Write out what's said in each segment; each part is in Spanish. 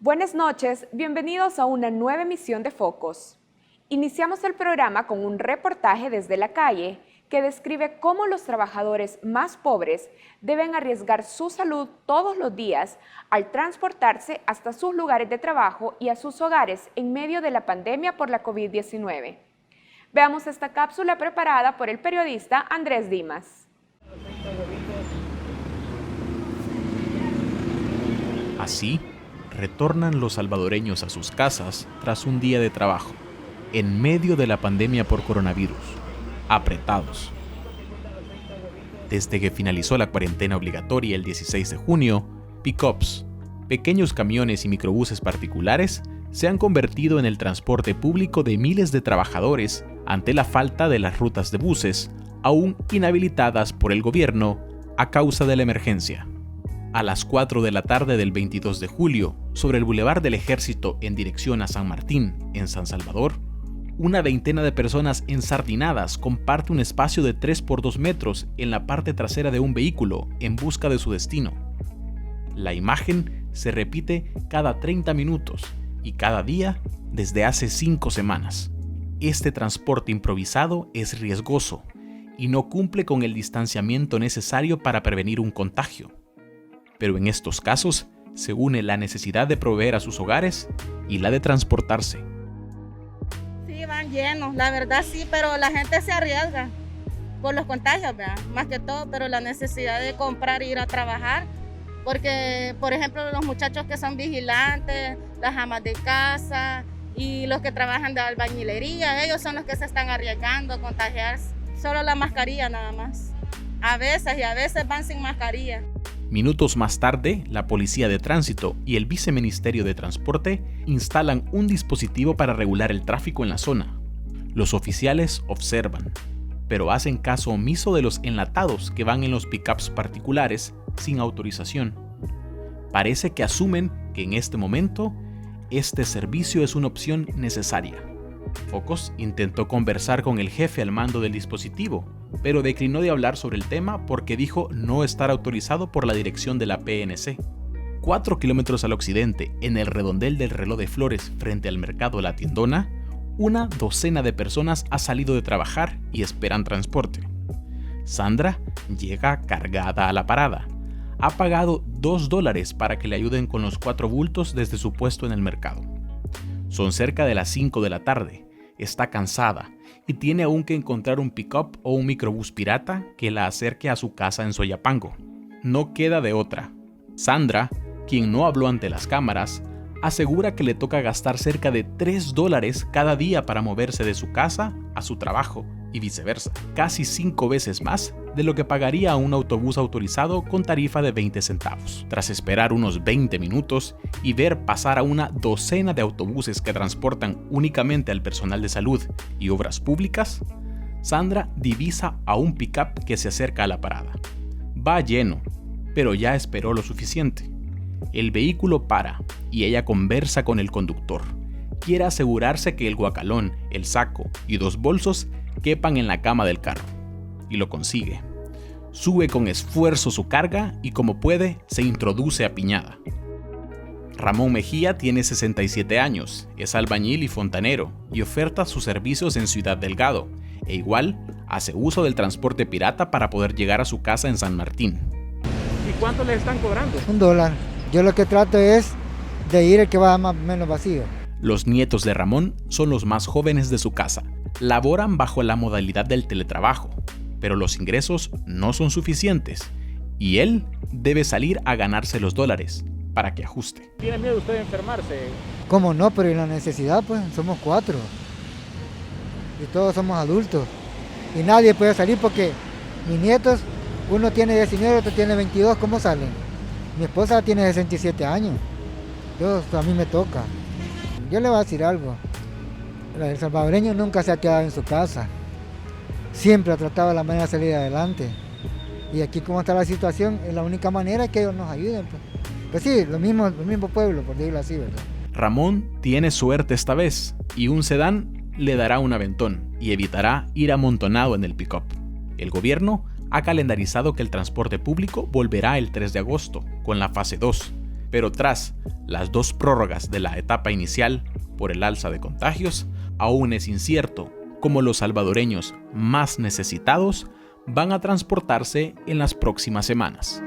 Buenas noches, bienvenidos a una nueva emisión de Focos. Iniciamos el programa con un reportaje desde la calle que describe cómo los trabajadores más pobres deben arriesgar su salud todos los días al transportarse hasta sus lugares de trabajo y a sus hogares en medio de la pandemia por la COVID-19. Veamos esta cápsula preparada por el periodista Andrés Dimas. Así, retornan los salvadoreños a sus casas tras un día de trabajo, en medio de la pandemia por coronavirus, apretados. Desde que finalizó la cuarentena obligatoria el 16 de junio, pick-ups, pequeños camiones y microbuses particulares se han convertido en el transporte público de miles de trabajadores ante la falta de las rutas de buses, aún inhabilitadas por el gobierno a causa de la emergencia. A las 4 de la tarde del 22 de julio, sobre el Boulevard del Ejército en dirección a San Martín, en San Salvador, una veintena de personas ensardinadas comparte un espacio de 3 por 2 metros en la parte trasera de un vehículo en busca de su destino. La imagen se repite cada 30 minutos y cada día desde hace 5 semanas. Este transporte improvisado es riesgoso y no cumple con el distanciamiento necesario para prevenir un contagio. Pero en estos casos se une la necesidad de proveer a sus hogares y la de transportarse. Sí, van llenos, la verdad sí, pero la gente se arriesga por los contagios, ¿verdad? Más que todo, pero la necesidad de comprar e ir a trabajar, porque, por ejemplo, los muchachos que son vigilantes, las amas de casa y los que trabajan de albañilería, ellos son los que se están arriesgando a contagiarse. Solo la mascarilla nada más. A veces van sin mascarilla. Minutos más tarde, la Policía de Tránsito y el Viceministerio de Transporte instalan un dispositivo para regular el tráfico en la zona. Los oficiales observan, pero hacen caso omiso de los enlatados que van en los pick-ups particulares sin autorización. Parece que asumen que en este momento, este servicio es una opción necesaria. Focos intentó conversar con el jefe al mando del dispositivo, pero declinó de hablar sobre el tema porque dijo no estar autorizado por la dirección de la PNC. 4 kilómetros al occidente, en el redondel del Reloj de Flores frente al mercado La Tiendona, una docena de personas ha salido de trabajar y esperan transporte. Sandra llega cargada a la parada. Ha pagado $2 para que le ayuden con los 4 bultos desde su puesto en el mercado. Son cerca de las 5 de la tarde. Está cansada y tiene aún que encontrar un pick-up o un microbús pirata que la acerque a su casa en Soyapango. No queda de otra. Sandra, quien no habló ante las cámaras, asegura que le toca gastar cerca de $3 cada día para moverse de su casa a su trabajo y viceversa, casi 5 veces más de lo que pagaría a un autobús autorizado con tarifa de 20 centavos. Tras esperar unos 20 minutos y ver pasar a una docena de autobuses que transportan únicamente al personal de salud y obras públicas, Sandra divisa a un pick-up que se acerca a la parada. Va lleno, pero ya esperó lo suficiente. El vehículo para y ella conversa con el conductor. Quiere asegurarse que el guacalón, el saco y 2 bolsos quepan en la cama del carro. Y lo consigue. Sube con esfuerzo su carga y como puede, se introduce apiñada. Ramón Mejía tiene 67 años, es albañil y fontanero y oferta sus servicios en Ciudad Delgado, e igual hace uso del transporte pirata para poder llegar a su casa en San Martín. ¿Y cuánto le están cobrando? $1. Yo lo que trato es de ir el que va más o menos vacío. Los nietos de Ramón son los más jóvenes de su casa. Laboran bajo la modalidad del teletrabajo, pero los ingresos no son suficientes y él debe salir a ganarse los $, para que ajuste. ¿Tiene miedo usted de enfermarse? ¿Cómo no? Pero en la necesidad, pues, somos 4. Y todos somos adultos. Y nadie puede salir porque mis nietos, uno tiene 19, otro tiene 22, ¿cómo salen? Mi esposa tiene 67 años. A mí me toca. Yo le voy a decir algo. El salvadoreño nunca se ha quedado en su casa. Siempre ha tratado la manera de salir adelante. Y aquí como está la situación, es la única manera que ellos nos ayuden. Pues sí, el mismo pueblo, por decirlo así, ¿verdad? Ramón tiene suerte esta vez y un sedán le dará un aventón y evitará ir amontonado en el pick-up. El gobierno ha calendarizado que el transporte público volverá el 3 de agosto, con la fase 2, Pero tras las 2 prórrogas de la etapa inicial por el alza de contagios, aún es incierto cómo los salvadoreños más necesitados van a transportarse en las próximas semanas.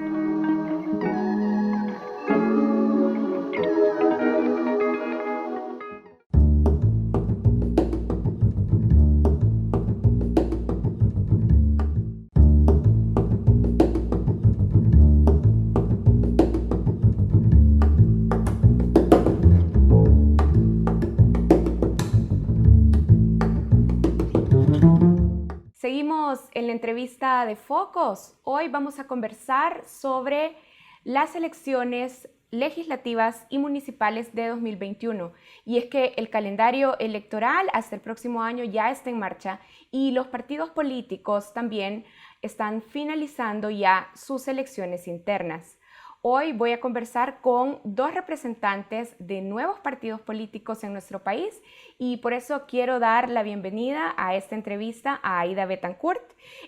Seguimos en la entrevista de Focos. Hoy vamos a conversar sobre las elecciones legislativas y municipales de 2021. Y es que el calendario electoral hasta el próximo año ya está en marcha y los partidos políticos también están finalizando ya sus elecciones internas. Hoy voy a conversar con 2 representantes de nuevos partidos políticos en nuestro país y por eso quiero dar la bienvenida a esta entrevista a Aida Betancourt.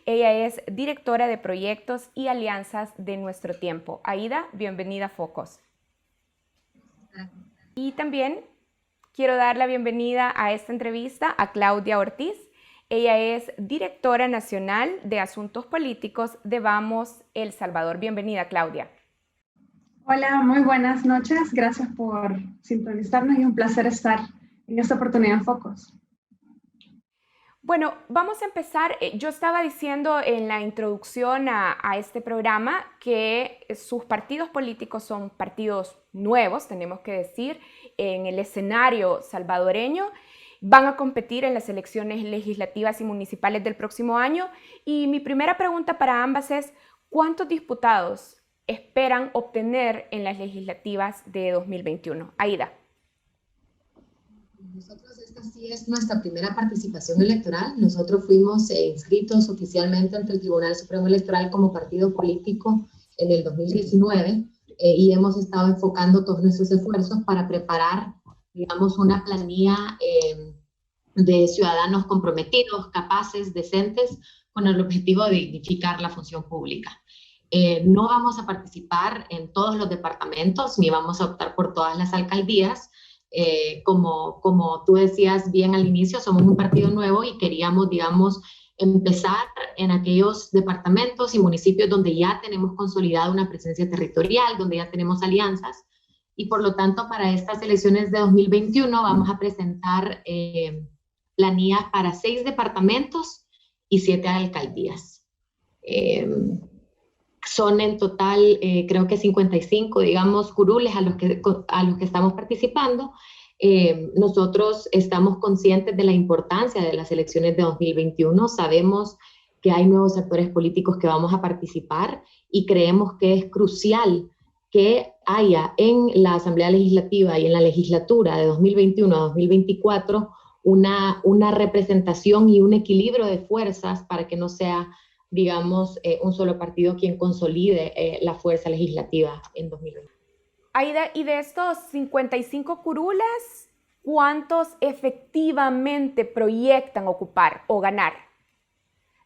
Ella es directora de proyectos y alianzas de Nuestro Tiempo. Aida, bienvenida a Focos. Y también quiero dar la bienvenida a esta entrevista a Claudia Ortiz. Ella es directora nacional de Asuntos Políticos de Vamos El Salvador. Bienvenida, Claudia. Hola, muy buenas noches. Gracias por sintonizarnos y un placer estar en esta oportunidad en Focos. Bueno, vamos a empezar. Yo estaba diciendo en la introducción a este programa que sus partidos políticos son partidos nuevos, tenemos que decir, en el escenario salvadoreño. Van a competir en las elecciones legislativas y municipales del próximo año. Y mi primera pregunta para ambas es, ¿cuántos diputados esperan obtener en las legislativas de 2021? Aida. Nosotros, esta sí es nuestra primera participación electoral. Nosotros fuimos inscritos oficialmente ante el Tribunal Supremo Electoral como partido político en el 2019 y hemos estado enfocando todos nuestros esfuerzos para preparar, digamos, una planilla de ciudadanos comprometidos, capaces, decentes, con el objetivo de dignificar la función pública. No vamos a participar en todos los departamentos, ni vamos a optar por todas las alcaldías. Como tú decías bien al inicio, somos un partido nuevo y queríamos, digamos, empezar en aquellos departamentos y municipios donde ya tenemos consolidada una presencia territorial, donde ya tenemos alianzas. Y por lo tanto, para estas elecciones de 2021 vamos a presentar planillas para 6 departamentos y 7 alcaldías. Son en total, creo que 55, digamos, curules a los que estamos participando. Nosotros estamos conscientes de la importancia de las elecciones de 2021. Sabemos que hay nuevos actores políticos que vamos a participar y creemos que es crucial que haya en la Asamblea Legislativa y en la legislatura de 2021 a 2024 una representación y un equilibrio de fuerzas para que no sea, digamos, un solo partido quien consolide la fuerza legislativa en 2020. Aida, y de estos 55 curules, ¿cuántos efectivamente proyectan ocupar o ganar?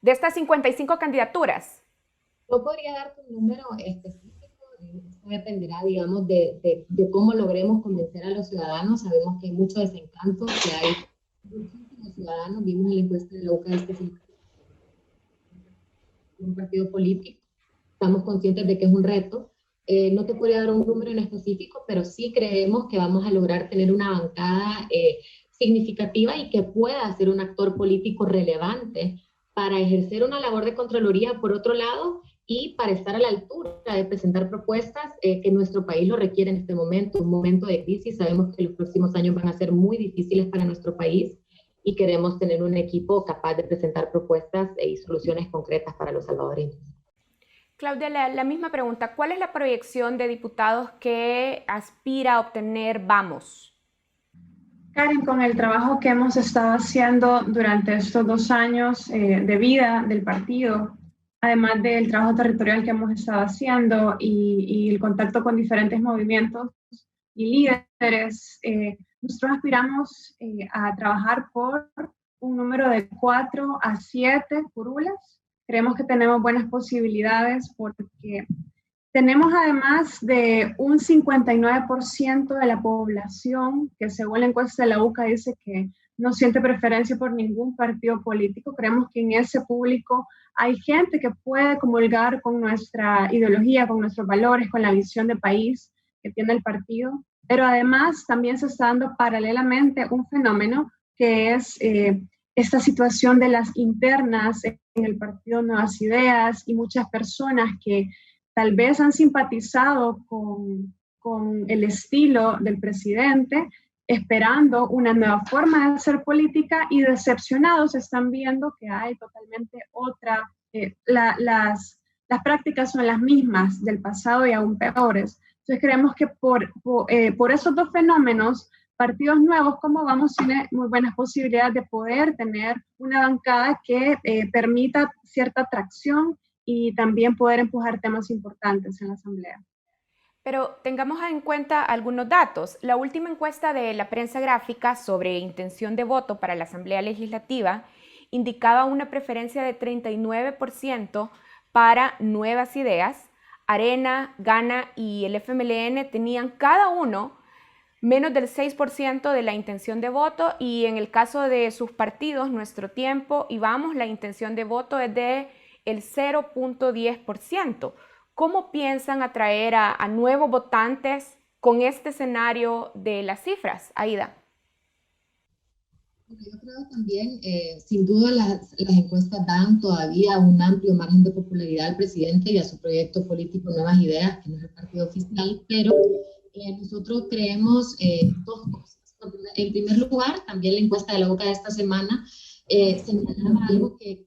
De estas 55 candidaturas. No podría darte un número específico, esto dependerá, digamos, de cómo logremos convencer a los ciudadanos. Sabemos que hay mucho desencanto, que hay muchísimos ciudadanos, vimos en la encuesta de la UCA un partido político, estamos conscientes de que es un reto. No te podría dar un número en específico, pero sí creemos que vamos a lograr tener una bancada significativa y que pueda ser un actor político relevante para ejercer una labor de Contraloría por otro lado y para estar a la altura de presentar propuestas que nuestro país lo requiere en este momento, un momento de crisis. Sabemos que los próximos años van a ser muy difíciles para nuestro país y queremos tener un equipo capaz de presentar propuestas y soluciones concretas para los salvadoreños. Claudia, la misma pregunta. ¿Cuál es la proyección de diputados que aspira a obtener Vamos? Karen, con el trabajo que hemos estado haciendo durante estos 2 años de vida del partido, además del trabajo territorial que hemos estado haciendo y el contacto con diferentes movimientos y líderes, nosotros aspiramos a trabajar por un número de 4 a 7 curules. Creemos que tenemos buenas posibilidades porque Tenemos además de un 59% de la población que según la encuesta de la UCA dice que no siente preferencia por ningún partido político. Creemos que en ese público hay gente que puede comulgar con nuestra ideología, con nuestros valores, con la visión de país que tiene el partido. Pero además también se está dando paralelamente un fenómeno que es esta situación de las internas en el partido Nuevas Ideas y muchas personas que tal vez han simpatizado con el estilo del presidente, esperando una nueva forma de hacer política y decepcionados están viendo que hay totalmente otra, las prácticas son las mismas del pasado y aún peores. Entonces creemos que por esos dos fenómenos, partidos nuevos como Vamos tiene muy buenas posibilidades de poder tener una bancada que permita cierta atracción y también poder empujar temas importantes en la Asamblea. Pero tengamos en cuenta algunos datos. La última encuesta de la prensa gráfica sobre intención de voto para la Asamblea Legislativa indicaba una preferencia de 39% para Nuevas Ideas. Arena, Gana y el FMLN tenían cada uno menos del 6% de la intención de voto, y en el caso de sus partidos, Nuestro Tiempo y Vamos, la intención de voto es de el 0.10%. ¿Cómo piensan atraer a nuevos votantes con este escenario de las cifras, Aida? Yo creo también, sin duda las encuestas dan todavía un amplio margen de popularidad al presidente y a su proyecto político Nuevas Ideas, que no es el partido oficial, pero nosotros creemos dos cosas. En primer lugar, también la encuesta de la UCA de esta semana señalaba algo que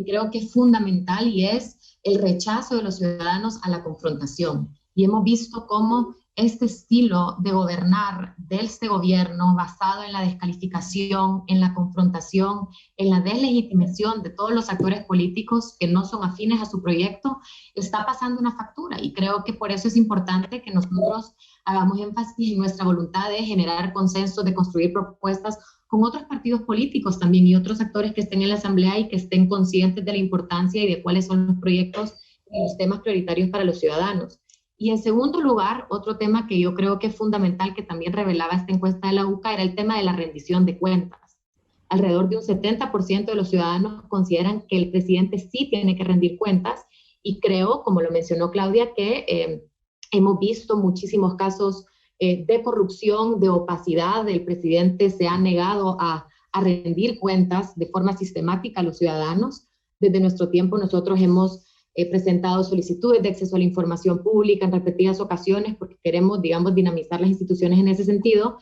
creo que es fundamental, y es el rechazo de los ciudadanos a la confrontación. Y hemos visto cómo este estilo de gobernar de este gobierno, basado en la descalificación, en la confrontación, en la deslegitimación de todos los actores políticos que no son afines a su proyecto, está pasando una factura. Y creo que por eso es importante que nosotros hagamos énfasis en nuestra voluntad de generar consenso, de construir propuestas con otros partidos políticos también y otros actores que estén en la Asamblea y que estén conscientes de la importancia y de cuáles son los proyectos y los temas prioritarios para los ciudadanos. Y en segundo lugar, otro tema que yo creo que es fundamental, que también revelaba esta encuesta de la UCA, era el tema de la rendición de cuentas. Alrededor de un 70% de los ciudadanos consideran que el presidente sí tiene que rendir cuentas, y creo, como lo mencionó Claudia, que hemos visto muchísimos casos de corrupción, de opacidad. El presidente se ha negado a rendir cuentas de forma sistemática a los ciudadanos. Desde Nuestro Tiempo nosotros hemos presentado solicitudes de acceso a la información pública en repetidas ocasiones porque queremos, digamos, dinamizar las instituciones en ese sentido,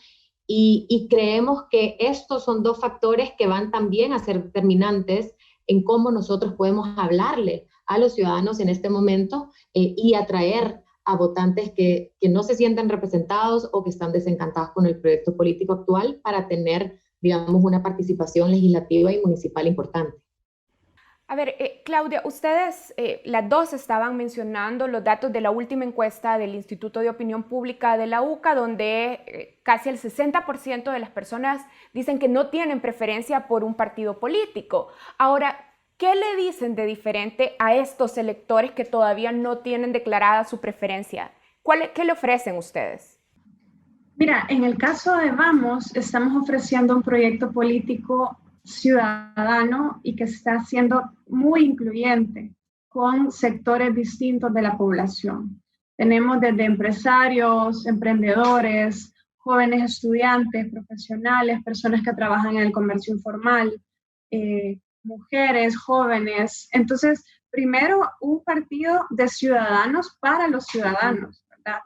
y creemos que estos son dos factores que van también a ser determinantes en cómo nosotros podemos hablarle a los ciudadanos en este momento y atraer a votantes que no se sienten representados o que están desencantados con el proyecto político actual, para tener, digamos, una participación legislativa y municipal importante. A ver, Claudia, ustedes las dos estaban mencionando los datos de la última encuesta del Instituto de Opinión Pública de la UCA, donde casi el 60% de las personas dicen que no tienen preferencia por un partido político. Ahora, ¿qué le dicen de diferente a estos electores que todavía no tienen declarada su preferencia? ¿Qué le ofrecen ustedes? Mira, en el caso de Vamos, estamos ofreciendo un proyecto político ciudadano y que está siendo muy incluyente con sectores distintos de la población. Tenemos desde empresarios, emprendedores, jóvenes estudiantes, profesionales, personas que trabajan en el comercio informal, mujeres, jóvenes. Entonces, primero, un partido de ciudadanos para los ciudadanos, ¿verdad?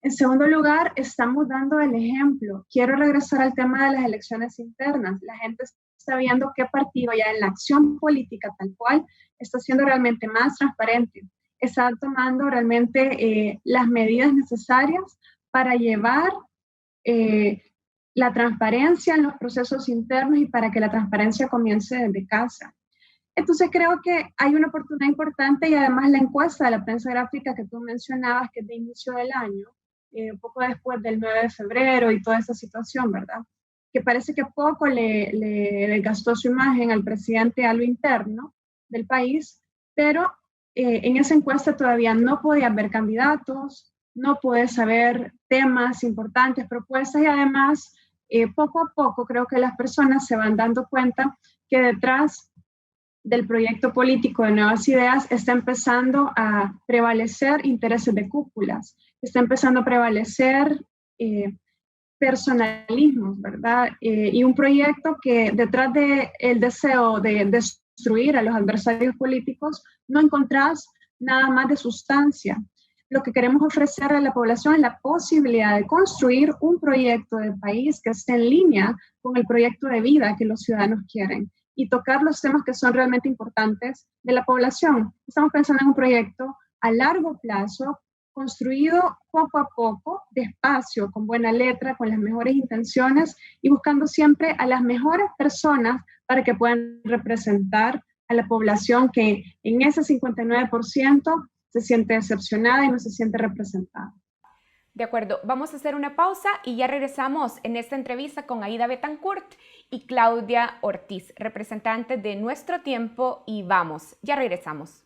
En segundo lugar, estamos dando el ejemplo. Quiero regresar al tema de las elecciones internas. La gente está viendo qué partido ya en la acción política tal cual está siendo realmente más transparente, está tomando realmente las medidas necesarias para llevar la transparencia en los procesos internos y para que la transparencia comience desde casa. Entonces creo que hay una oportunidad importante, y además la encuesta de la prensa gráfica que tú mencionabas, que es de inicio del año, un poco después del 9 de febrero y toda esa situación, ¿verdad? Que parece que poco le gastó su imagen al presidente a lo interno del país, pero En esa encuesta todavía no podías ver candidatos, no puedes saber temas importantes, propuestas, y además poco a poco creo que las personas se van dando cuenta que detrás del proyecto político de Nuevas Ideas está empezando a prevalecer intereses de cúpulas, está empezando a prevalecer personalismos, ¿verdad? Y un proyecto que detrás del deseo de destruir a los adversarios políticos no encontrás nada más de sustancia. Lo que queremos ofrecer a la población es la posibilidad de construir un proyecto de país que esté en línea con el proyecto de vida que los ciudadanos quieren y tocar los temas que son realmente importantes de la población. Estamos pensando en un proyecto a largo plazo, construido poco a poco, despacio, con buena letra, con las mejores intenciones y buscando siempre a las mejores personas para que puedan representar a la población que en ese 59% se siente decepcionada y no se siente representada. De acuerdo, vamos a hacer una pausa y ya regresamos en esta entrevista con Aida Betancourt y Claudia Ortiz, representantes de Nuestro Tiempo y Vamos. Ya regresamos.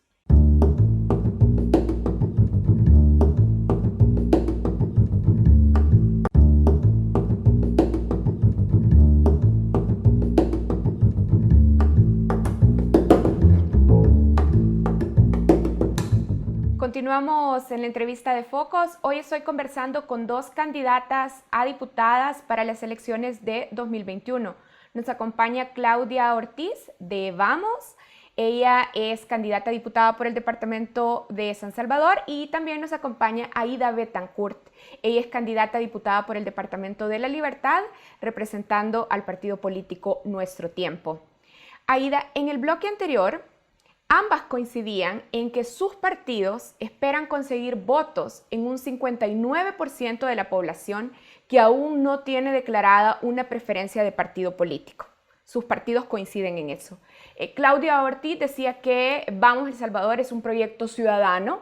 Continuamos en la entrevista de Focos. Hoy estoy conversando con dos candidatas a diputadas para las elecciones de 2021. Nos acompaña Claudia Ortiz de Vamos. Ella es candidata a diputada por el departamento de San Salvador y también nos acompaña Aida Betancourt. Ella es candidata a diputada por el departamento de La Libertad, representando al partido político Nuestro Tiempo. Aida, en el bloque anterior, ambas coincidían en que sus partidos esperan conseguir votos en un 59% de la población que aún no tiene declarada una preferencia de partido político. Sus partidos coinciden en eso. Claudia Ortiz decía que Vamos El Salvador es un proyecto ciudadano,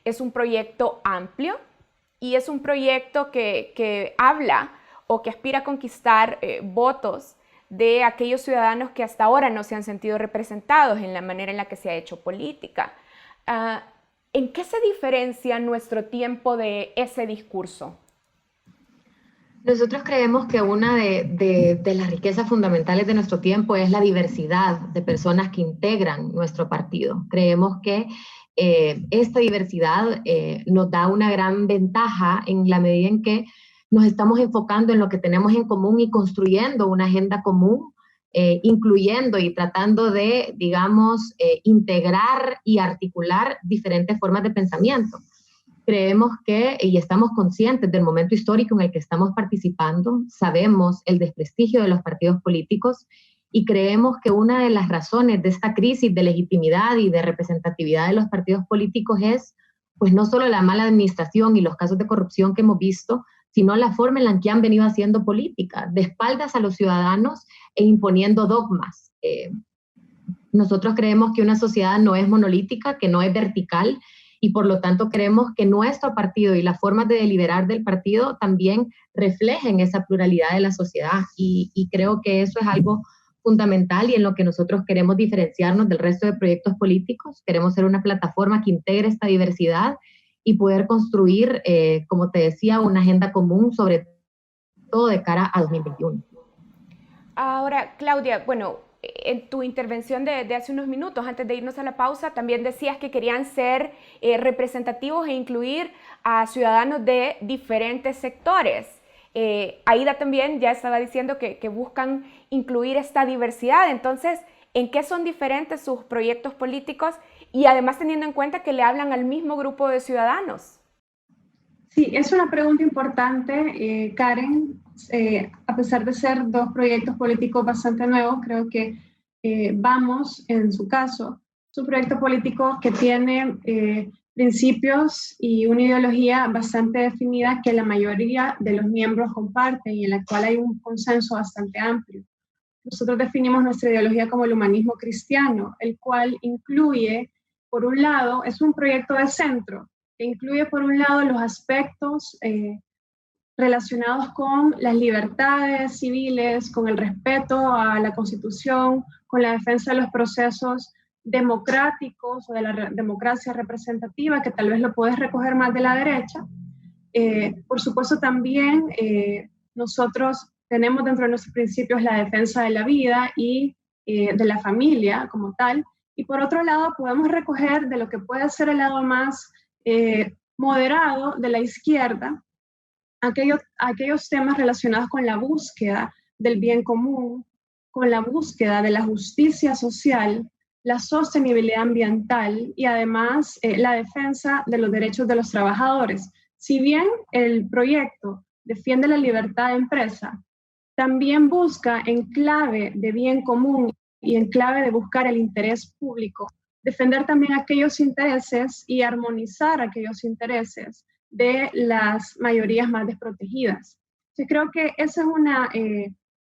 es un proyecto amplio y es un proyecto que habla o que aspira a conquistar votos de aquellos ciudadanos que hasta ahora no se han sentido representados en la manera en la que se ha hecho política. ¿En qué se diferencia Nuestro Tiempo de ese discurso? Nosotros creemos que una de las riquezas fundamentales de nuestro tiempo es la diversidad de personas que integran nuestro partido. Creemos que esta diversidad nos da una gran ventaja en la medida en que nos estamos enfocando en lo que tenemos en común y construyendo una agenda común, incluyendo y tratando de, digamos, integrar y articular diferentes formas de pensamiento. Creemos que, y estamos conscientes del momento histórico en el que estamos participando, sabemos el desprestigio de los partidos políticos y creemos que una de las razones de esta crisis de legitimidad y de representatividad de los partidos políticos es, pues, no solo la mala administración y los casos de corrupción que hemos visto, sino la forma en la que han venido haciendo política, de espaldas a los ciudadanos e imponiendo dogmas. Nosotros creemos que una sociedad no es monolítica, que no es vertical, y por lo tanto creemos que nuestro partido y las formas de deliberar del partido también reflejen esa pluralidad de la sociedad, y creo que eso es algo fundamental y en lo que nosotros queremos diferenciarnos del resto de proyectos políticos. Queremos ser una plataforma que integre esta diversidad y poder construir, como te decía, una agenda común, sobre todo de cara a 2021. Ahora, Claudia, bueno, en tu intervención de hace unos minutos, antes de irnos a la pausa, también decías que querían ser representativos e incluir a ciudadanos de diferentes sectores. Aida también ya estaba diciendo que buscan incluir esta diversidad. Entonces, ¿en qué son diferentes sus proyectos políticos? Y además teniendo en cuenta que le hablan al mismo grupo de ciudadanos. Sí, es una pregunta importante, Karen. A pesar de ser dos proyectos políticos bastante nuevos, creo que Vamos, en su caso, es un proyecto político que tiene principios y una ideología bastante definida que la mayoría de los miembros comparten y en la cual hay un consenso bastante amplio. Nosotros definimos nuestra ideología como el humanismo cristiano, el cual incluye, por un lado, es un proyecto de centro, que incluye por un lado los aspectos relacionados con las libertades civiles, con el respeto a la Constitución, con la defensa de los procesos democráticos o de la democracia representativa, que tal vez lo puedes recoger más de la derecha. Por supuesto, también nosotros tenemos dentro de nuestros principios la defensa de la vida y de la familia como tal. Y por otro lado, podemos recoger de lo que puede ser el lado más moderado de la izquierda, aquellos temas relacionados con la búsqueda del bien común, con la búsqueda de la justicia social, la sostenibilidad ambiental y además la defensa de los derechos de los trabajadores. Si bien el proyecto defiende la libertad de empresa, también busca en clave de bien común y en clave de buscar el interés público, defender también aquellos intereses y armonizar aquellos intereses de las mayorías más desprotegidas. Yo creo que esa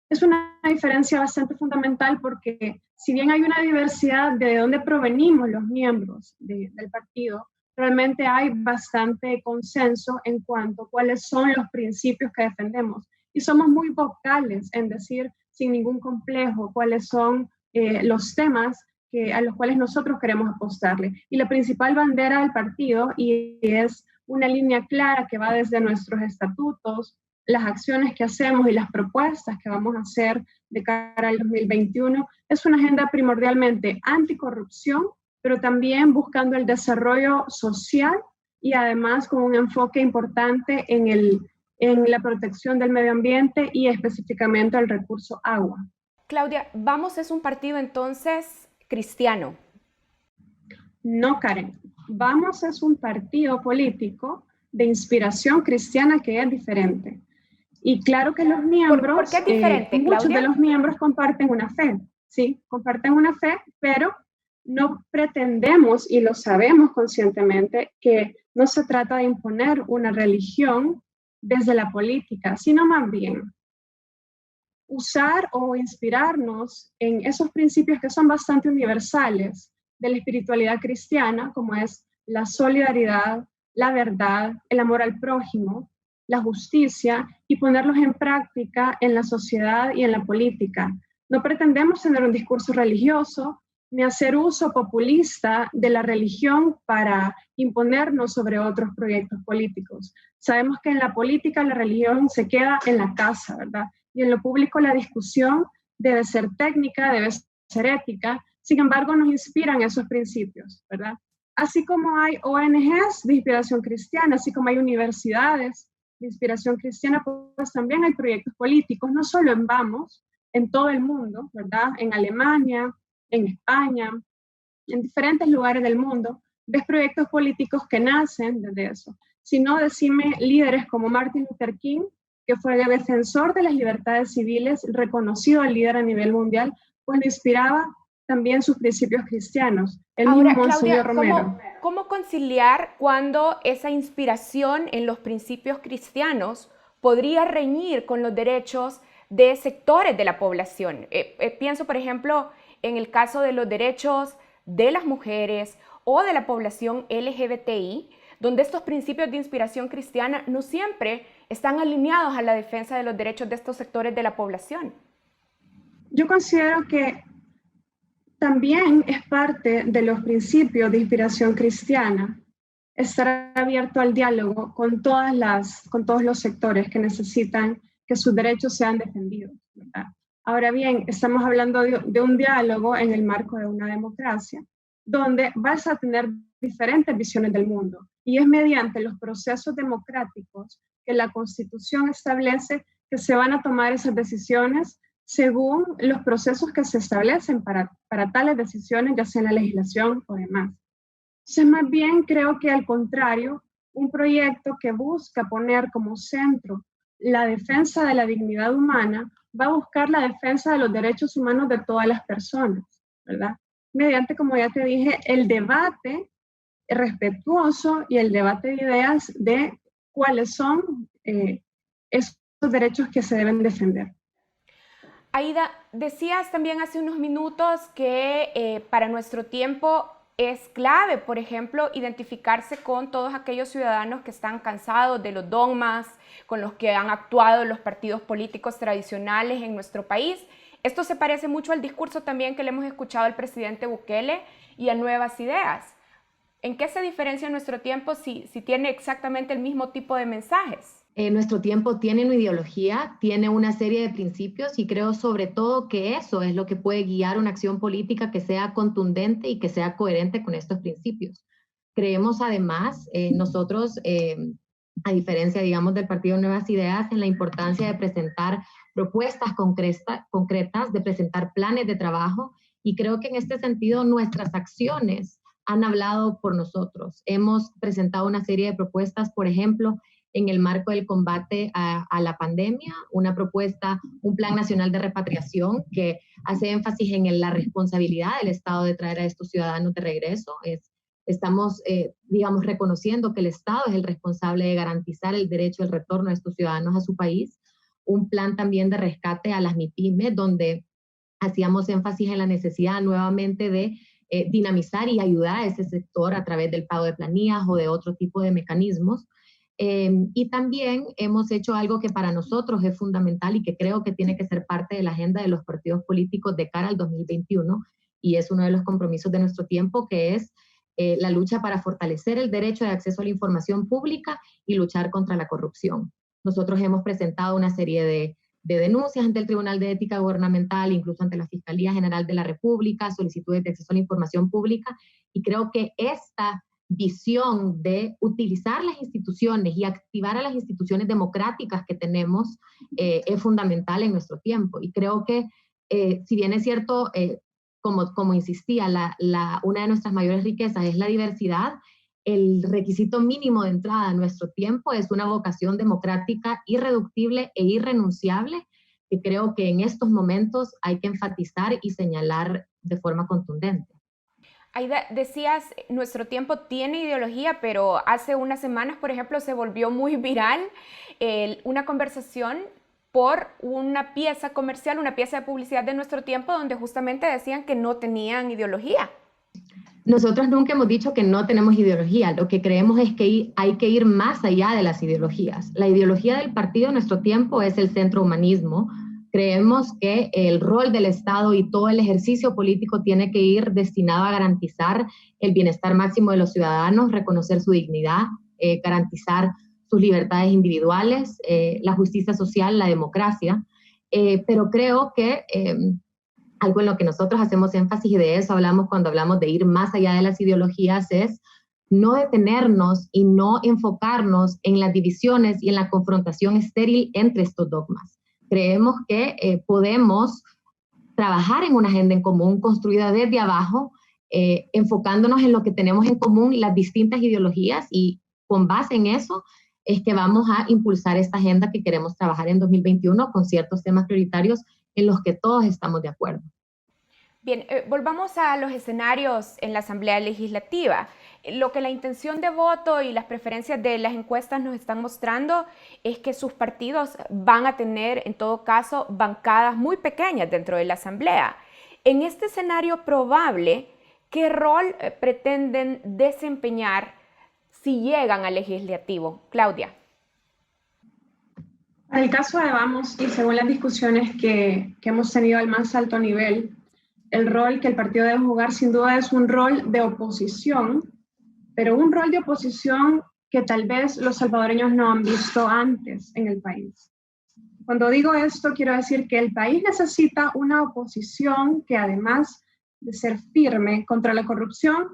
es una diferencia bastante fundamental, porque si bien hay una diversidad de dónde provenimos los miembros del partido, realmente hay bastante consenso en cuanto a cuáles son los principios que defendemos. Y somos muy vocales en decir sin ningún complejo cuáles son los temas a los cuales nosotros queremos apostarle. Y la principal bandera del partido, y es una línea clara que va desde nuestros estatutos, las acciones que hacemos y las propuestas que vamos a hacer de cara al 2021, es una agenda primordialmente anticorrupción, pero también buscando el desarrollo social y además con un enfoque importante en la protección del medio ambiente y específicamente el recurso agua. Claudia, ¿Vamos es un partido entonces cristiano? No, Karen. Vamos es un partido político de inspiración cristiana que es diferente. Y claro que los miembros, ¿Por qué es diferente, muchos Claudia? de los miembros comparten una fe, ¿sí? Comparten una fe, pero no pretendemos, y lo sabemos conscientemente, que no se trata de imponer una religión desde la política, sino más bien usar o inspirarnos en esos principios que son bastante universales de la espiritualidad cristiana, como es la solidaridad, la verdad, el amor al prójimo, la justicia, y ponerlos en práctica en la sociedad y en la política. No pretendemos tener un discurso religioso ni hacer uso populista de la religión para imponernos sobre otros proyectos políticos. Sabemos que en la política la religión se queda en la casa, ¿verdad? Y en lo público la discusión debe ser técnica, debe ser ética. Sin embargo, nos inspiran esos principios, ¿verdad? Así como hay ONGs de inspiración cristiana, así como hay universidades de inspiración cristiana, pues también hay proyectos políticos, no solo en Vamos, en todo el mundo, ¿verdad? En Alemania, en España, en diferentes lugares del mundo, ves proyectos políticos que nacen desde eso. Si no, decime líderes como Martin Luther King, que fue el defensor de las libertades civiles, reconocido al líder a nivel mundial, pues le inspiraba también sus principios cristianos. El Ahora, mismo Claudia, Monseñor Romero. ¿cómo conciliar cuando esa inspiración en los principios cristianos podría reñir con los derechos de sectores de la población? Pienso, por ejemplo, en el caso de los derechos de las mujeres o de la población LGBTI, donde estos principios de inspiración cristiana no siempre están alineados a la defensa de los derechos de estos sectores de la población. Yo considero que también es parte de los principios de inspiración cristiana estar abierto al diálogo con todos los sectores que necesitan que sus derechos sean defendidos, ¿verdad? Ahora bien, estamos hablando de un diálogo en el marco de una democracia, donde vas a tener diferentes visiones del mundo, y es mediante los procesos democráticos que la Constitución establece que se van a tomar esas decisiones según los procesos que se establecen para tales decisiones, ya sea en la legislación o demás. Entonces, más bien creo que al contrario, un proyecto que busca poner como centro la defensa de la dignidad humana va a buscar la defensa de los derechos humanos de todas las personas, ¿verdad? Mediante, como ya te dije, el debate respetuoso y el debate de ideas de cuáles son esos derechos que se deben defender. Aida, decías también hace unos minutos que para nuestro tiempo es clave, por ejemplo, identificarse con todos aquellos ciudadanos que están cansados de los dogmas con los que han actuado los partidos políticos tradicionales en nuestro país Esto se parece mucho al discurso también que le hemos escuchado al presidente Bukele y a Nuevas Ideas. ¿En qué se diferencia nuestro tiempo si tiene exactamente el mismo tipo de mensajes? Nuestro tiempo tiene una ideología, tiene una serie de principios y creo sobre todo que eso es lo que puede guiar una acción política que sea contundente y que sea coherente con estos principios. Creemos además, nosotros, a diferencia, digamos, del Partido Nuevas Ideas, en la importancia de presentar propuestas concretas, de presentar planes de trabajo, y creo que en este sentido nuestras acciones han hablado por nosotros. Hemos presentado una serie de propuestas, por ejemplo, en el marco del combate a la pandemia, una propuesta, un plan nacional de repatriación que hace énfasis en la responsabilidad del Estado de traer a estos ciudadanos de regreso. Estamos, digamos, reconociendo que el Estado es el responsable de garantizar el derecho al retorno de estos ciudadanos a su país. Un plan también de rescate a las MIPYME, donde hacíamos énfasis en la necesidad nuevamente de dinamizar y ayudar a ese sector a través del pago de planillas o de otro tipo de mecanismos. Y también hemos hecho algo que para nosotros es fundamental y que creo que tiene que ser parte de la agenda de los partidos políticos de cara al 2021, y es uno de los compromisos de nuestro tiempo, que es la lucha para fortalecer el derecho de acceso a la información pública y luchar contra la corrupción. Nosotros hemos presentado una serie de denuncias ante el Tribunal de Ética Gubernamental, incluso ante la Fiscalía General de la República, solicitudes de acceso a la información pública, y creo que esta visión de utilizar las instituciones y activar a las instituciones democráticas que tenemos es fundamental en nuestro tiempo. Y creo que, si bien es cierto, como insistía, una de nuestras mayores riquezas es la diversidad, el requisito mínimo de entrada a nuestro tiempo es una vocación democrática irreductible e irrenunciable, que creo que en estos momentos hay que enfatizar y señalar de forma contundente. Aida, decías, nuestro tiempo tiene ideología, pero hace unas semanas, por ejemplo, se volvió muy viral una conversación por una pieza comercial, una pieza de publicidad de nuestro tiempo, donde justamente decían que no tenían ideología. Nosotros nunca hemos dicho que no tenemos ideología. Lo que creemos es que hay que ir más allá de las ideologías. La ideología del partido en nuestro tiempo es el centro humanismo. Creemos que el rol del Estado y todo el ejercicio político tiene que ir destinado a garantizar el bienestar máximo de los ciudadanos, reconocer su dignidad, garantizar sus libertades individuales, la justicia social, la democracia. Pero creo que algo en lo que nosotros hacemos énfasis, y de eso hablamos cuando hablamos de ir más allá de las ideologías, es no detenernos y no enfocarnos en las divisiones y en la confrontación estéril entre estos dogmas. Creemos que podemos trabajar en una agenda en común construida desde abajo, enfocándonos en lo que tenemos en común, las distintas ideologías, y con base en eso es que vamos a impulsar esta agenda que queremos trabajar en 2021 con ciertos temas prioritarios en los que todos estamos de acuerdo. Bien, volvamos a los escenarios en la Asamblea Legislativa. Lo que la intención de voto y las preferencias de las encuestas nos están mostrando es que sus partidos van a tener, en todo caso, bancadas muy pequeñas dentro de la Asamblea. En este escenario probable, ¿qué rol pretenden desempeñar si llegan al legislativo? Claudia. En el caso de Vamos, y según las discusiones que hemos tenido al más alto nivel, el rol que el partido debe jugar sin duda es un rol de oposición, pero un rol de oposición que tal vez los salvadoreños no han visto antes en el país. Cuando digo esto, quiero decir que el país necesita una oposición que, además de ser firme contra la corrupción,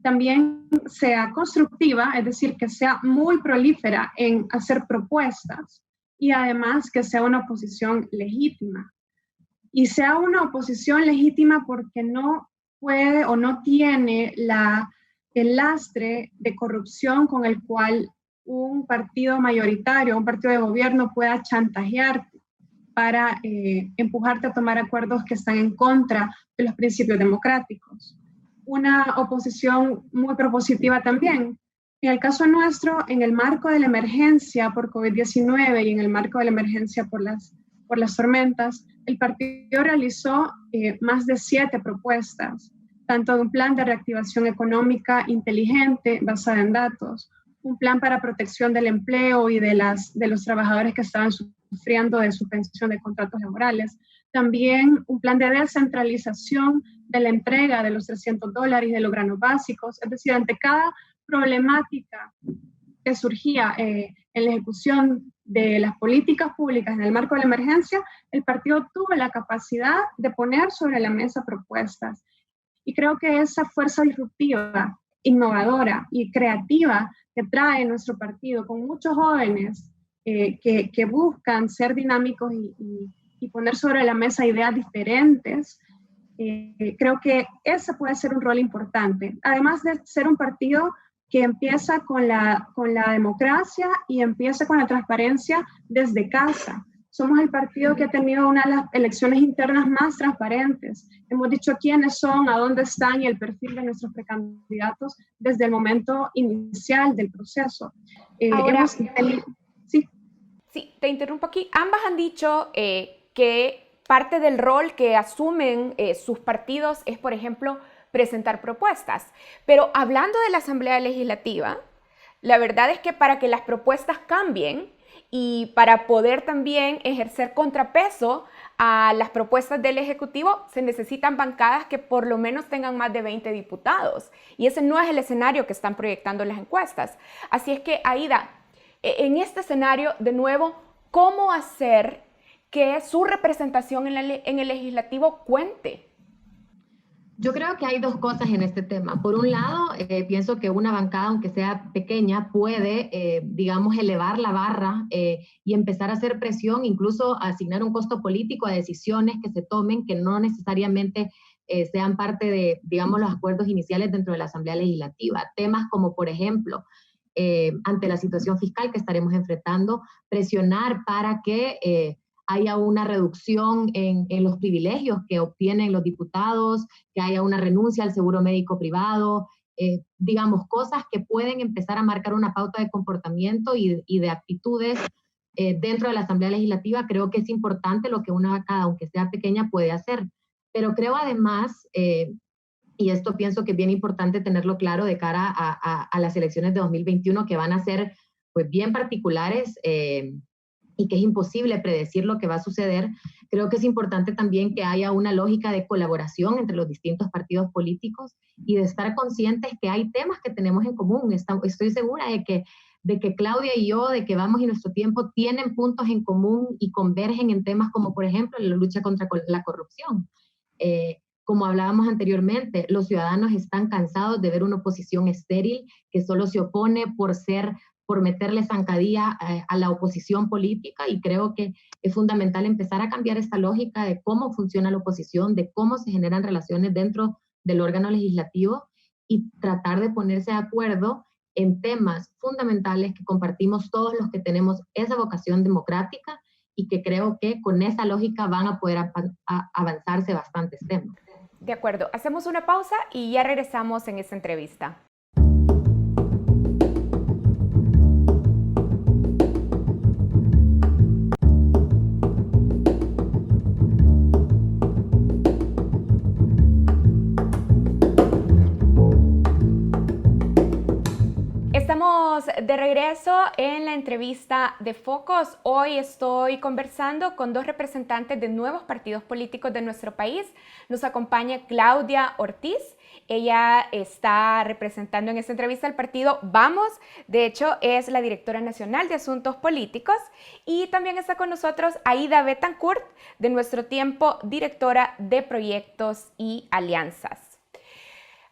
también sea constructiva, es decir, que sea muy prolífera en hacer propuestas, y además que sea una oposición legítima. Y sea una oposición legítima porque no puede o no tiene el lastre de corrupción con el cual un partido mayoritario, un partido de gobierno pueda chantajearte para empujarte a tomar acuerdos que están en contra de los principios democráticos. Una oposición muy propositiva también. En el caso nuestro, en el marco de la emergencia por COVID-19 y en el marco de la emergencia por las tormentas, el partido realizó más de 7 propuestas, tanto de un plan de reactivación económica inteligente basada en datos, un plan para protección del empleo y de los trabajadores que estaban sufriendo de suspensión de contratos laborales, También un plan de descentralización de la entrega de los $300 y de los granos básicos. Es decir, ante cada problemática que surgía en la ejecución de las políticas públicas en el marco de la emergencia, el partido tuvo la capacidad de poner sobre la mesa propuestas. Y creo que esa fuerza disruptiva, innovadora y creativa que trae nuestro partido, con muchos jóvenes que buscan ser dinámicos y poner sobre la mesa ideas diferentes, creo que ese puede ser un rol importante. Además de ser un partido que empieza con la democracia y empieza con la transparencia desde casa. Somos el partido que ha tenido una de las elecciones internas más transparentes. Hemos dicho quiénes son, a dónde están y el perfil de nuestros precandidatos desde el momento inicial del proceso. Ahora, sí. Sí, te interrumpo aquí. Ambas han dicho que parte del rol que asumen sus partidos es, por ejemplo, presentar propuestas. Pero hablando de la Asamblea Legislativa, la verdad es que para que las propuestas cambien y para poder también ejercer contrapeso a las propuestas del Ejecutivo, se necesitan bancadas que por lo menos tengan más de 20 diputados. Y ese no es el escenario que están proyectando las encuestas. Así es que, Aida, en este escenario, de nuevo, ¿cómo hacer que su representación en el legislativo cuente? Yo creo que hay dos cosas en este tema. Por un lado, pienso que una bancada, aunque sea pequeña, puede, digamos, elevar la barra y empezar a hacer presión, incluso asignar un costo político a decisiones que se tomen que no necesariamente sean parte de, digamos, los acuerdos iniciales dentro de la Asamblea Legislativa. Temas como, por ejemplo, ante la situación fiscal que estaremos enfrentando, presionar para que haya una reducción en los privilegios que obtienen los diputados, que haya una renuncia al seguro médico privado, digamos, cosas que pueden empezar a marcar una pauta de comportamiento y de actitudes dentro de la Asamblea Legislativa. Creo que es importante lo que una bancada, aunque sea pequeña, puede hacer. Pero creo además, y esto pienso que es bien importante tenerlo claro de cara a las elecciones de 2021, que van a ser pues bien particulares, y que es imposible predecir lo que va a suceder. Creo que es importante también que haya una lógica de colaboración entre los distintos partidos políticos y de estar conscientes que hay temas que tenemos en común. Estoy segura de que Claudia y yo, de que Vamos y Nuestro Tiempo, tienen puntos en común y convergen en temas como, por ejemplo, la lucha contra la corrupción. Como hablábamos anteriormente, los ciudadanos están cansados de ver una oposición estéril que solo se opone por meterle zancadilla a la oposición política, y creo que es fundamental empezar a cambiar esta lógica de cómo funciona la oposición, de cómo se generan relaciones dentro del órgano legislativo y tratar de ponerse de acuerdo en temas fundamentales que compartimos todos los que tenemos esa vocación democrática, y que creo que con esa lógica van a poder avanzarse bastantes temas. De acuerdo, hacemos una pausa y ya regresamos en esta entrevista. Estamos de regreso en la entrevista de Focos. Hoy estoy conversando con dos representantes de nuevos partidos políticos de nuestro país. Nos acompaña Claudia Ortiz. Ella está representando en esta entrevista al partido Vamos. De hecho, es la directora nacional de Asuntos Políticos. Y también está con nosotros Aida Betancourt, de Nuestro Tiempo, directora de Proyectos y Alianzas.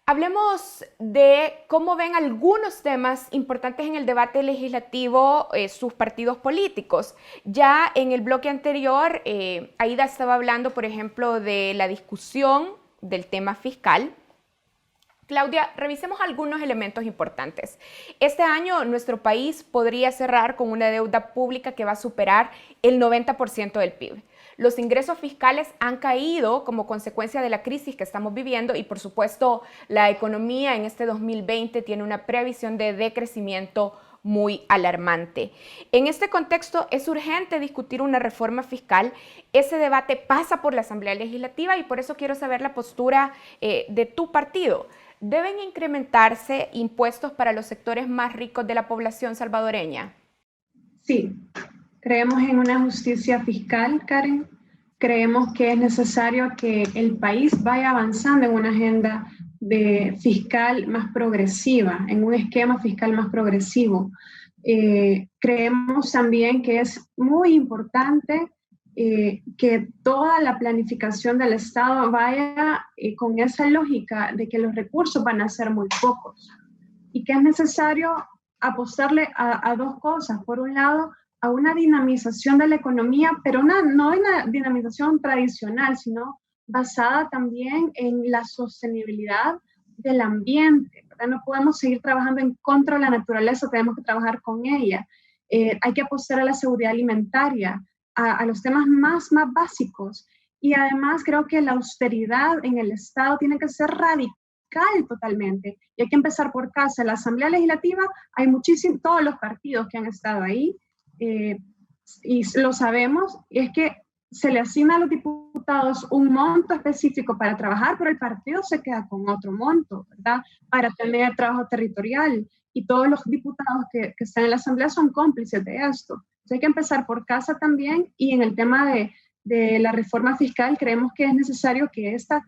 Hablemos de cómo ven algunos temas importantes en el debate legislativo sus partidos políticos. Ya en el bloque anterior, Aida estaba hablando, por ejemplo, de la discusión del tema fiscal. Claudia, revisemos algunos elementos importantes. Este año nuestro país podría cerrar con una deuda pública que va a superar el 90% del PIB. Los ingresos fiscales han caído como consecuencia de la crisis que estamos viviendo y, por supuesto, la economía en este 2020 tiene una previsión de decrecimiento muy alarmante. En este contexto es urgente discutir una reforma fiscal. Ese debate pasa por la Asamblea Legislativa y por eso quiero saber la postura de tu partido. ¿Deben incrementarse impuestos para los sectores más ricos de la población salvadoreña? Sí. Creemos en una justicia fiscal, Karen. creemos que es necesario que el país vaya avanzando en una agenda fiscal más progresiva, en un esquema fiscal más progresivo. Creemos también que es muy importante que toda la planificación del Estado vaya con esa lógica de que los recursos van a ser muy pocos y que es necesario apostarle a dos cosas. Por un lado, a una dinamización de la economía, pero no una dinamización tradicional, sino basada también en la sostenibilidad del ambiente, ¿verdad? No podemos seguir trabajando en contra de la naturaleza, tenemos que trabajar con ella. Hay que apostar a la seguridad alimentaria, a los temas más básicos. Y además creo que la austeridad en el Estado tiene que ser radical totalmente. Y hay que empezar por casa. En la Asamblea Legislativa hay todos los partidos que han estado ahí, y lo sabemos, y es que se le asigna a los diputados un monto específico para trabajar, pero el partido se queda con otro monto, ¿verdad? Para tener trabajo territorial. Y todos los diputados que están en la Asamblea son cómplices de esto. Entonces hay que empezar por casa también, y en el tema de la reforma fiscal creemos que es necesario que esta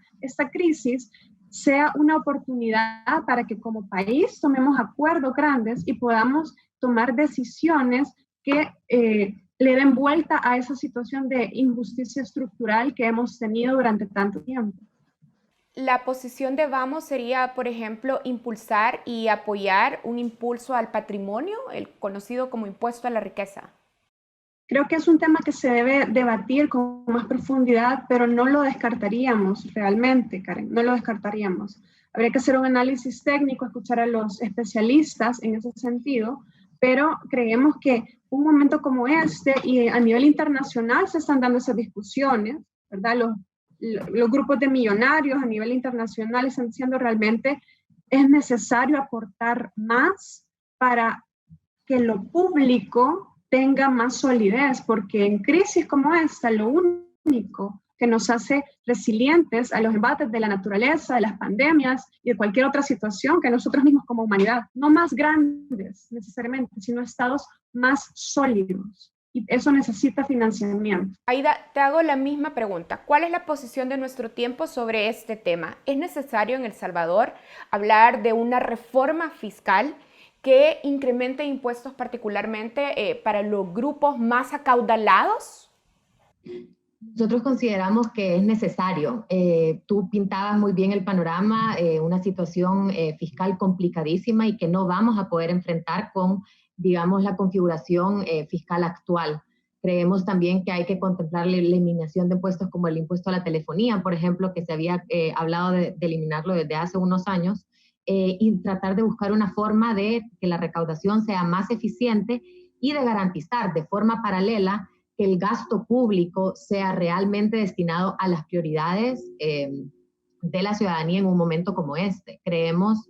crisis sea una oportunidad para que como país tomemos acuerdos grandes y podamos tomar decisiones que le den vuelta a esa situación de injusticia estructural que hemos tenido durante tanto tiempo. La posición de Vamos sería, por ejemplo, impulsar y apoyar un impulso al patrimonio, el conocido como impuesto a la riqueza. Creo que es un tema que se debe debatir con más profundidad, pero no lo descartaríamos realmente, Karen, no lo descartaríamos. Habría que hacer un análisis técnico, escuchar a los especialistas en ese sentido, pero creemos que un momento como este, y a nivel internacional se están dando esas discusiones, ¿verdad? Los grupos de millonarios a nivel internacional están diciendo realmente es necesario aportar más para que lo público tenga más solidez, porque en crisis como esta, lo único que nos hace resilientes a los embates de la naturaleza, de las pandemias y de cualquier otra situación que nosotros mismos como humanidad, no más grandes necesariamente, sino estados más sólidos. Y eso necesita financiamiento. Aida, te hago la misma pregunta. ¿Cuál es la posición de nuestro tiempo sobre este tema? ¿Es necesario en El Salvador hablar de una reforma fiscal que incremente impuestos particularmente para los grupos más acaudalados? Nosotros consideramos que es necesario. Tú pintabas muy bien el panorama, una situación fiscal complicadísima y que no vamos a poder enfrentar con, digamos, la configuración fiscal actual. Creemos también que hay que contemplar la eliminación de impuestos como el impuesto a la telefonía, por ejemplo, que se había hablado de eliminarlo desde hace unos años, y tratar de buscar una forma de que la recaudación sea más eficiente y de garantizar de forma paralela que el gasto público sea realmente destinado a las prioridades de la ciudadanía en un momento como este. Creemos,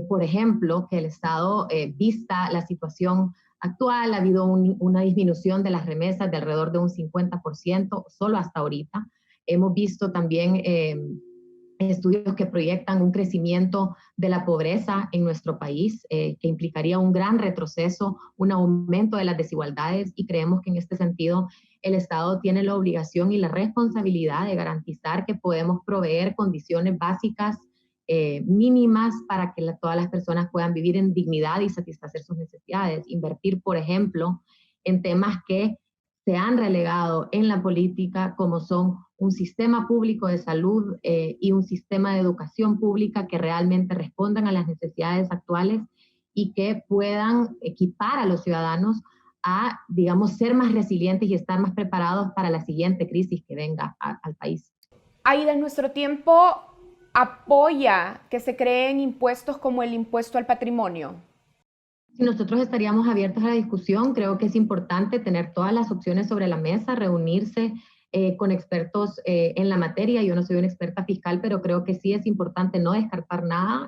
por ejemplo, que el Estado, vista la situación actual, ha habido una disminución de las remesas de alrededor de un 50% solo hasta ahorita. Hemos visto también estudios que proyectan un crecimiento de la pobreza en nuestro país, que implicaría un gran retroceso, un aumento de las desigualdades, y creemos que en este sentido el Estado tiene la obligación y la responsabilidad de garantizar que podemos proveer condiciones básicas mínimas para que todas las personas puedan vivir en dignidad y satisfacer sus necesidades. Invertir, por ejemplo, en temas que se han relegado en la política, como son un sistema público de salud y un sistema de educación pública que realmente respondan a las necesidades actuales y que puedan equipar a los ciudadanos a, digamos, ser más resilientes y estar más preparados para la siguiente crisis que venga al país. Aida, en nuestro tiempo apoya que se creen impuestos como el impuesto al patrimonio. Nosotros estaríamos abiertos a la discusión. Creo que es importante tener todas las opciones sobre la mesa, reunirse con expertos en la materia. Yo no soy una experta fiscal, pero creo que sí es importante no descartar nada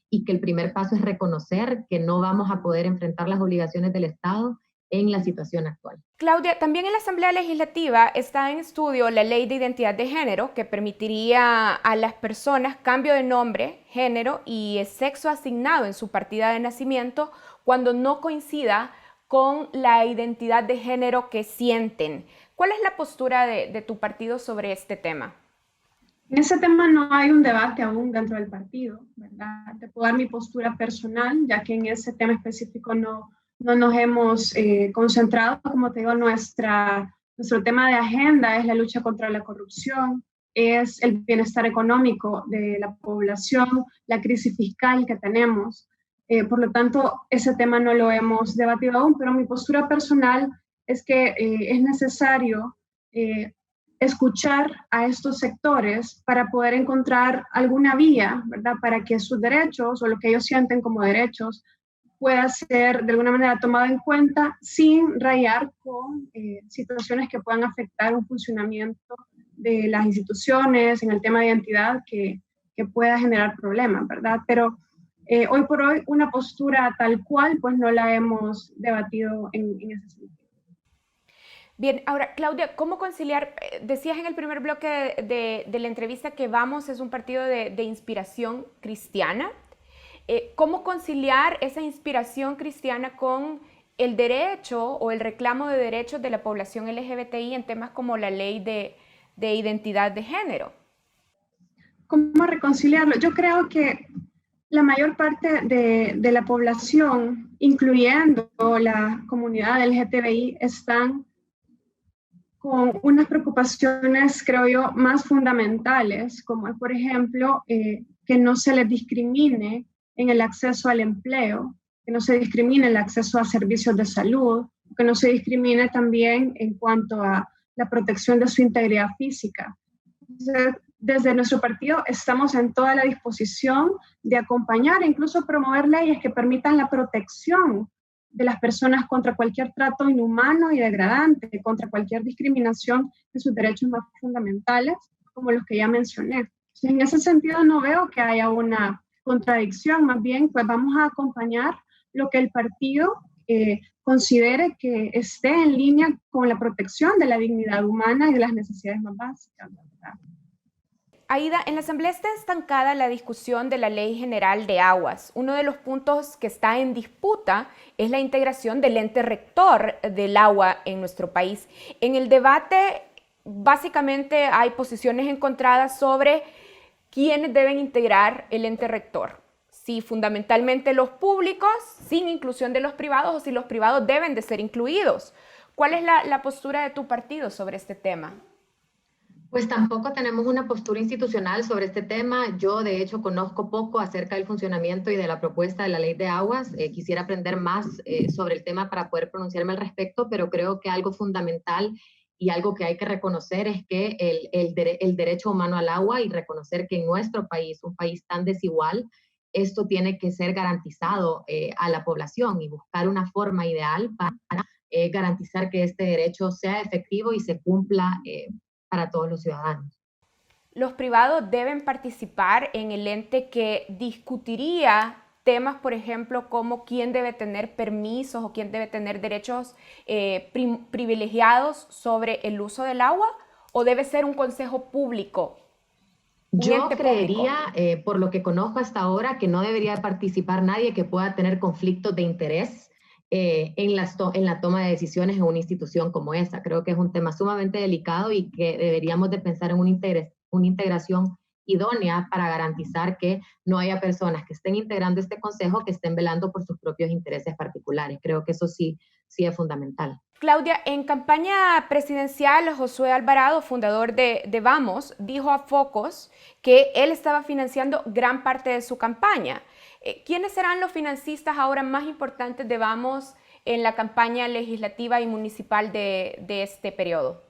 y que el primer paso es reconocer que no vamos a poder enfrentar las obligaciones del Estado en la situación actual. Claudia, también en la Asamblea Legislativa está en estudio la Ley de Identidad de Género, que permitiría a las personas cambio de nombre, género y sexo asignado en su partida de nacimiento cuando no coincida con la identidad de género que sienten. ¿Cuál es la postura de tu partido sobre este tema? En ese tema no hay un debate aún dentro del partido, ¿verdad? Te puedo dar mi postura personal, ya que en ese tema específico no nos hemos concentrado. Como te digo, nuestro tema de agenda es la lucha contra la corrupción, es el bienestar económico de la población, la crisis fiscal que tenemos. Por lo tanto, ese tema no lo hemos debatido aún, pero mi postura personal es que es necesario escuchar a estos sectores para poder encontrar alguna vía, ¿verdad? Para que sus derechos o lo que ellos sienten como derechos pueda ser de alguna manera tomado en cuenta sin rayar con situaciones que puedan afectar un funcionamiento de las instituciones en el tema de identidad que pueda generar problemas, ¿verdad? Pero hoy por hoy una postura tal cual pues no la hemos debatido en ese sentido. Bien, ahora Claudia, ¿cómo conciliar? Decías en el primer bloque de la entrevista que Vamos es un partido de inspiración cristiana. ¿Cómo conciliar esa inspiración cristiana con el derecho o el reclamo de derechos de la población LGBTI en temas como la ley de identidad de género? ¿Cómo reconciliarlo? Yo creo que la mayor parte de la población, incluyendo la comunidad LGTBI, están con unas preocupaciones, creo yo, más fundamentales, como es, por ejemplo, que no se les discrimine en el acceso al empleo, que no se discrimine el acceso a servicios de salud, que no se discrimine también en cuanto a la protección de su integridad física. Desde nuestro partido estamos en toda la disposición de acompañar e incluso promover leyes que permitan la protección de las personas contra cualquier trato inhumano y degradante, contra cualquier discriminación de sus derechos más fundamentales, como los que ya mencioné. Entonces, en ese sentido no veo que haya una contradicción, más bien pues vamos a acompañar lo que el partido considere que esté en línea con la protección de la dignidad humana y de las necesidades más básicas, ¿verdad? Aida, en la Asamblea está estancada la discusión de la Ley General de Aguas. Uno de los puntos que está en disputa es la integración del ente rector del agua en nuestro país. En el debate, básicamente hay posiciones encontradas sobre quiénes deben integrar el ente rector. Si fundamentalmente los públicos, sin inclusión de los privados, o si los privados deben de ser incluidos. ¿Cuál es la postura de tu partido sobre este tema? Pues tampoco tenemos una postura institucional sobre este tema. Yo, de hecho, conozco poco acerca del funcionamiento y de la propuesta de la ley de aguas. Quisiera aprender más sobre el tema para poder pronunciarme al respecto, pero creo que algo fundamental y algo que hay que reconocer es que el derecho humano al agua, y reconocer que en nuestro país, un país tan desigual, esto tiene que ser garantizado a la población y buscar una forma ideal para garantizar que este derecho sea efectivo y se cumpla para todos los ciudadanos. Los privados deben participar en el ente que discutiría temas, por ejemplo, como quién debe tener permisos o quién debe tener derechos privilegiados sobre el uso del agua, o debe ser un consejo público. Yo creería, por lo que conozco hasta ahora, que no debería participar nadie que pueda tener conflictos de interés en la toma de decisiones en una institución como esta. Creo que es un tema sumamente delicado y que deberíamos de pensar en una integración idónea para garantizar que no haya personas que estén integrando este consejo que estén velando por sus propios intereses particulares. Creo que eso sí es fundamental. Claudia, en campaña presidencial, Josué Alvarado, fundador de Vamos, dijo a Focos que él estaba financiando gran parte de su campaña. ¿Quiénes serán los financistas ahora más importantes de Vamos en la campaña legislativa y municipal de este periodo?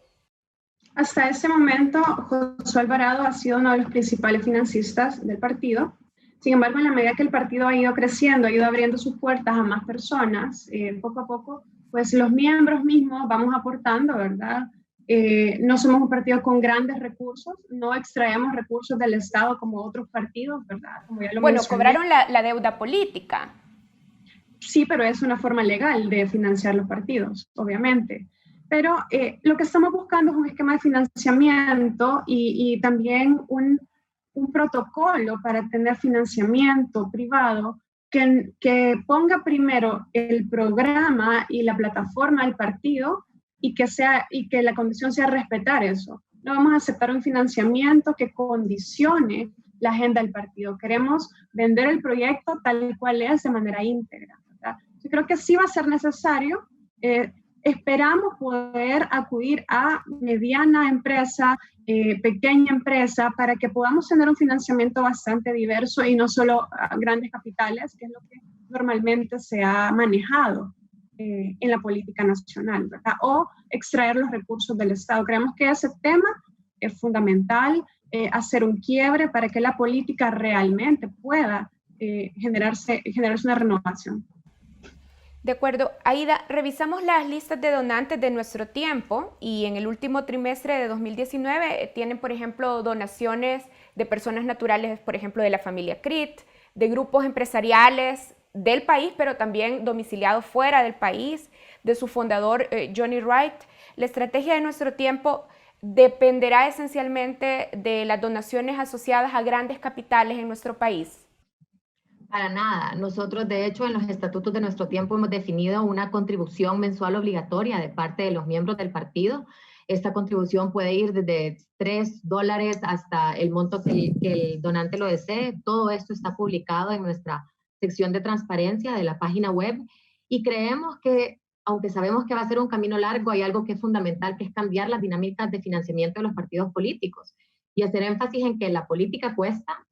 Hasta este momento, Josué Alvarado ha sido uno de los principales financistas del partido. Sin embargo, en la medida que el partido ha ido creciendo, ha ido abriendo sus puertas a más personas, poco a poco, pues los miembros mismos vamos aportando, ¿verdad? No somos un partido con grandes recursos, no extraemos recursos del Estado como otros partidos, ¿verdad? Como ya lo mencioné. Cobraron la deuda política. Sí, pero es una forma legal de financiar los partidos, obviamente. Pero lo que estamos buscando es un esquema de financiamiento y también un protocolo para tener financiamiento privado que ponga primero el programa y la plataforma del partido y que la condición sea respetar eso. No vamos a aceptar un financiamiento que condicione la agenda del partido. Queremos vender el proyecto tal cual es de manera íntegra, ¿verdad? Yo creo que sí va a ser necesario. Esperamos poder acudir a mediana empresa, pequeña empresa, para que podamos tener un financiamiento bastante diverso y no solo a grandes capitales, que es lo que normalmente se ha manejado en la política nacional, ¿verdad? O extraer los recursos del Estado. Creemos que ese tema es fundamental, hacer un quiebre para que la política realmente pueda generarse una renovación. De acuerdo. Aida, revisamos las listas de donantes de Nuestro Tiempo y en el último trimestre de 2019 tienen, por ejemplo, donaciones de personas naturales, por ejemplo, de la familia Crit, de grupos empresariales del país, pero también domiciliados fuera del país, de su fundador Johnny Wright. La estrategia de Nuestro Tiempo dependerá esencialmente de las donaciones asociadas a grandes capitales en nuestro país. Para nada. Nosotros, de hecho, en los estatutos de Nuestro Tiempo hemos definido una contribución mensual obligatoria de parte de los miembros del partido. Esta contribución puede ir desde $3 hasta el monto que el donante lo desee. Todo esto está publicado en nuestra sección de transparencia de la página web y creemos que, aunque sabemos que va a ser un camino largo, hay algo que es fundamental, que es cambiar las dinámicas de financiamiento de los partidos políticos y hacer énfasis en que la política cuesta.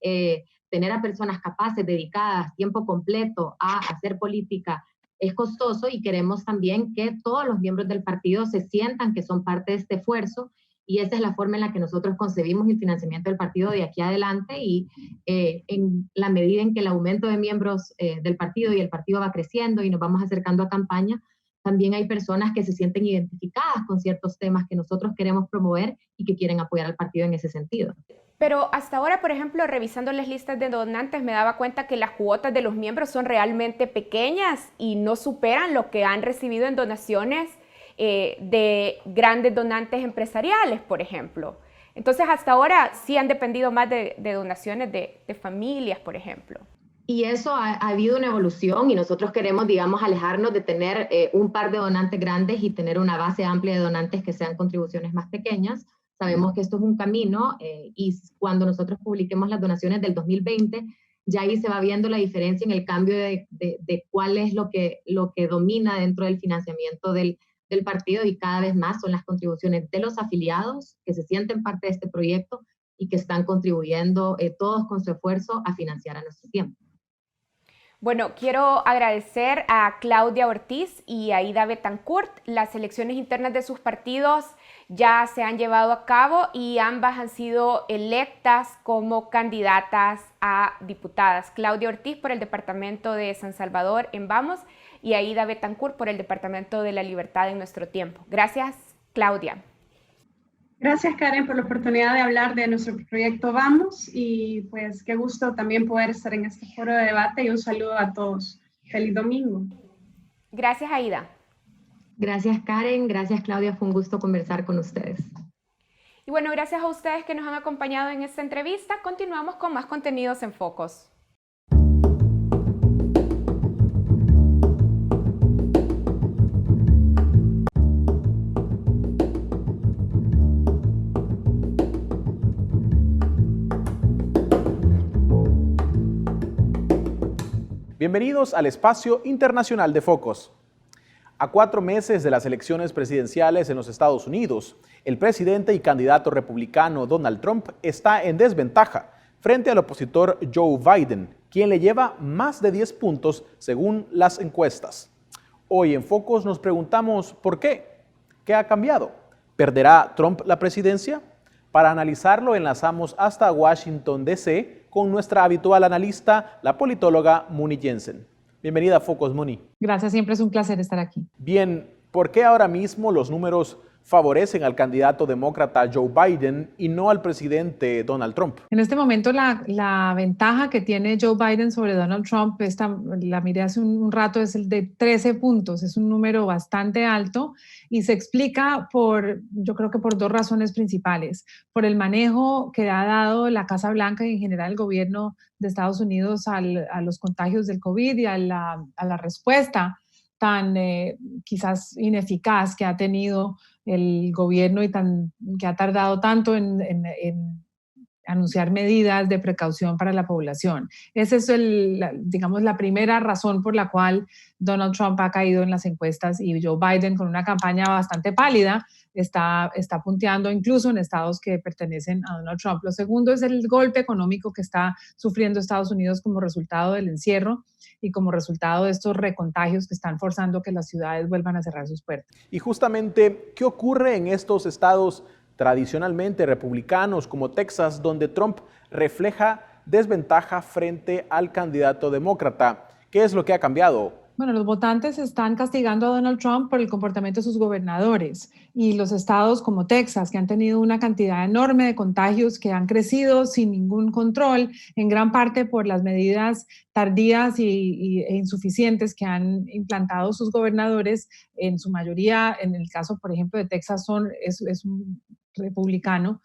Tener a personas capaces, dedicadas, tiempo completo a hacer política es costoso y queremos también que todos los miembros del partido se sientan que son parte de este esfuerzo y esa es la forma en la que nosotros concebimos el financiamiento del partido de aquí adelante y en la medida en que el aumento de miembros del partido y el partido va creciendo y nos vamos acercando a campaña, también hay personas que se sienten identificadas con ciertos temas que nosotros queremos promover y que quieren apoyar al partido en ese sentido. Pero hasta ahora, por ejemplo, revisando las listas de donantes, me daba cuenta que las cuotas de los miembros son realmente pequeñas y no superan lo que han recibido en donaciones de grandes donantes empresariales, por ejemplo. Entonces, hasta ahora sí han dependido más de donaciones de familias, por ejemplo. Y eso ha habido una evolución y nosotros queremos, digamos, alejarnos de tener un par de donantes grandes y tener una base amplia de donantes que sean contribuciones más pequeñas. Sabemos que esto es un camino y cuando nosotros publiquemos las donaciones del 2020, ya ahí se va viendo la diferencia en el cambio de cuál es lo que domina dentro del financiamiento del partido y cada vez más son las contribuciones de los afiliados que se sienten parte de este proyecto y que están contribuyendo todos con su esfuerzo a financiar a Nuestro Tiempo. Bueno, quiero agradecer a Claudia Ortiz y a Aida Betancourt. Las elecciones internas de sus partidos ya se han llevado a cabo y ambas han sido electas como candidatas a diputadas. Claudia Ortiz por el departamento de San Salvador en Vamos y Aida Betancourt por el departamento de La Libertad en Nuestro Tiempo. Gracias, Claudia. Gracias, Karen, por la oportunidad de hablar de nuestro proyecto Vamos y pues qué gusto también poder estar en este foro de debate y un saludo a todos. Feliz domingo. Gracias, Aida. Gracias, Karen. Gracias, Claudia. Fue un gusto conversar con ustedes. Y bueno, gracias a ustedes que nos han acompañado en esta entrevista. Continuamos con más contenidos en Focos. Bienvenidos al Espacio Internacional de Focos. A 4 meses de las elecciones presidenciales en los Estados Unidos, el presidente y candidato republicano Donald Trump está en desventaja frente al opositor Joe Biden, quien le lleva más de 10 puntos según las encuestas. Hoy en Focos nos preguntamos ¿por qué? ¿Qué ha cambiado? ¿Perderá Trump la presidencia? Para analizarlo enlazamos hasta Washington, D.C., con nuestra habitual analista, la politóloga Muni Jensen. Bienvenida a Focos, Muni. Gracias, siempre es un placer estar aquí. Bien, ¿por qué ahora mismo los números favorecen al candidato demócrata Joe Biden y no al presidente Donald Trump. En este momento la ventaja que tiene Joe Biden sobre Donald Trump, la miré hace un rato, es el de 13 puntos. Es un número bastante alto y se explica yo creo que por dos razones principales. Por el manejo que ha dado la Casa Blanca y en general el gobierno de Estados Unidos a los contagios del COVID y a la respuesta tan quizás ineficaz que ha tenido el gobierno y que ha tardado tanto en anunciar medidas de precaución para la población. Esa es digamos, la primera razón por la cual Donald Trump ha caído en las encuestas y Joe Biden, con una campaña bastante pálida, está punteando incluso en estados que pertenecen a Donald Trump. Lo segundo es el golpe económico que está sufriendo Estados Unidos como resultado del encierro y como resultado de estos recontagios que están forzando que las ciudades vuelvan a cerrar sus puertas. Y justamente, ¿qué ocurre en estos estados tradicionalmente republicanos como Texas, donde Trump refleja desventaja frente al candidato demócrata? ¿Qué es lo que ha cambiado? Bueno, los votantes están castigando a Donald Trump por el comportamiento de sus gobernadores y los estados como Texas, que han tenido una cantidad enorme de contagios que han crecido sin ningún control, en gran parte por las medidas tardías e insuficientes que han implantado sus gobernadores. En su mayoría, en el caso, por ejemplo, de Texas, es un republicano,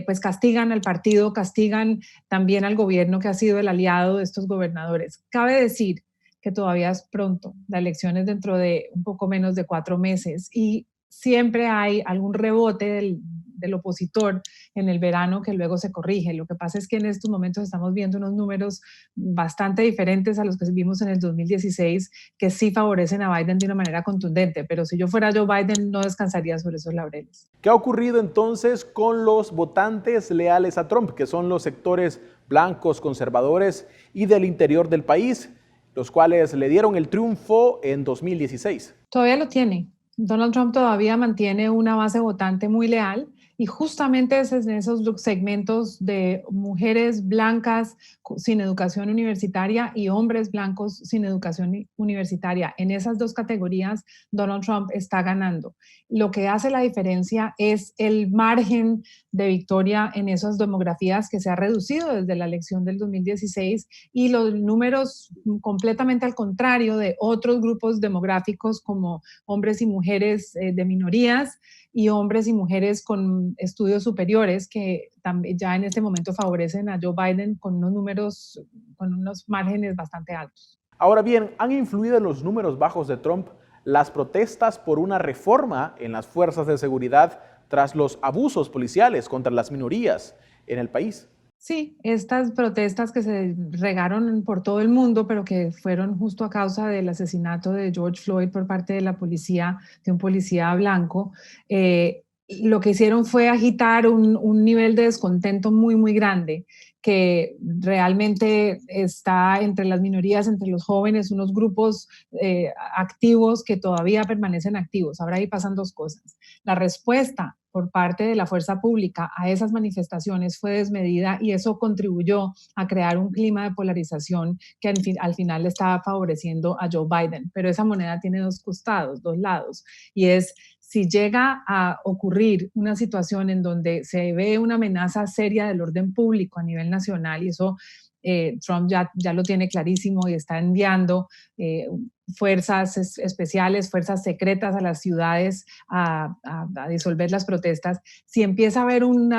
pues castigan al partido, castigan también al gobierno que ha sido el aliado de estos gobernadores. Cabe decir que todavía es pronto, la elección es dentro de un poco menos de 4 meses y siempre hay algún rebote del opositor en el verano que luego se corrige. Lo que pasa es que en estos momentos estamos viendo unos números bastante diferentes a los que vimos en el 2016 que sí favorecen a Biden de una manera contundente, pero si yo fuera Joe Biden no descansaría sobre esos laureles. ¿Qué ha ocurrido entonces con los votantes leales a Trump, que son los sectores blancos, conservadores y del interior del país, los cuales le dieron el triunfo en 2016? Todavía lo tiene. Donald Trump todavía mantiene una base votante muy leal y justamente es en esos segmentos de mujeres blancas sin educación universitaria y hombres blancos sin educación universitaria. En esas dos categorías, Donald Trump está ganando. Lo que hace la diferencia es el margen de victoria en esas demografías que se ha reducido desde la elección del 2016 y los números completamente al contrario de otros grupos demográficos como hombres y mujeres de minorías y hombres y mujeres con estudios superiores que también ya en este momento favorecen a Joe Biden con unos números, con unos márgenes bastante altos. Ahora bien, ¿han influido en los números bajos de Trump las protestas por una reforma en las fuerzas de seguridad tras los abusos policiales contra las minorías en el país? Sí, estas protestas que se regaron por todo el mundo, pero que fueron justo a causa del asesinato de George Floyd por parte de la policía, de un policía blanco, lo que hicieron fue agitar un nivel de descontento muy, muy grande que realmente está entre las minorías, entre los jóvenes, unos grupos activos que todavía permanecen activos. Ahora ahí pasan dos cosas. La respuesta por parte de la fuerza pública a esas manifestaciones fue desmedida y eso contribuyó a crear un clima de polarización que al final le estaba favoreciendo a Joe Biden. Pero esa moneda tiene dos costados, dos lados, y es si llega a ocurrir una situación en donde se ve una amenaza seria del orden público a nivel nacional, y eso Trump ya lo tiene clarísimo y está enviando fuerzas especiales, fuerzas secretas a las ciudades a disolver las protestas. Si empieza a haber un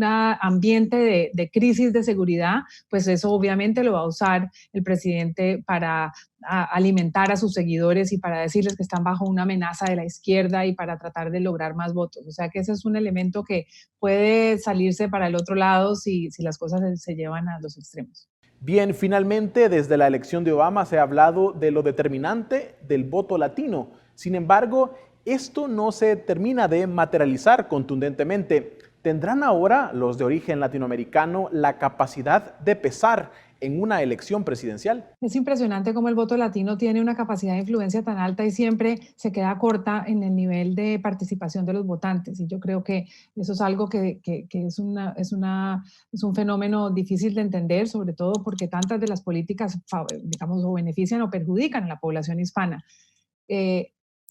ambiente de crisis de seguridad, pues eso obviamente lo va a usar el presidente para alimentar a sus seguidores y para decirles que están bajo una amenaza de la izquierda y para tratar de lograr más votos. O sea que ese es un elemento que puede salirse para el otro lado si las cosas se llevan a los extremos. Bien, finalmente, desde la elección de Obama se ha hablado de lo determinante del voto latino. Sin embargo, esto no se termina de materializar contundentemente. ¿Tendrán ahora los de origen latinoamericano la capacidad de pesar en una elección presidencial? Es impresionante cómo el voto latino tiene una capacidad de influencia tan alta y siempre se queda corta en el nivel de participación de los votantes. Y yo creo que eso es algo que es un fenómeno difícil de entender, sobre todo porque tantas de las políticas, digamos, o benefician o perjudican a la población hispana.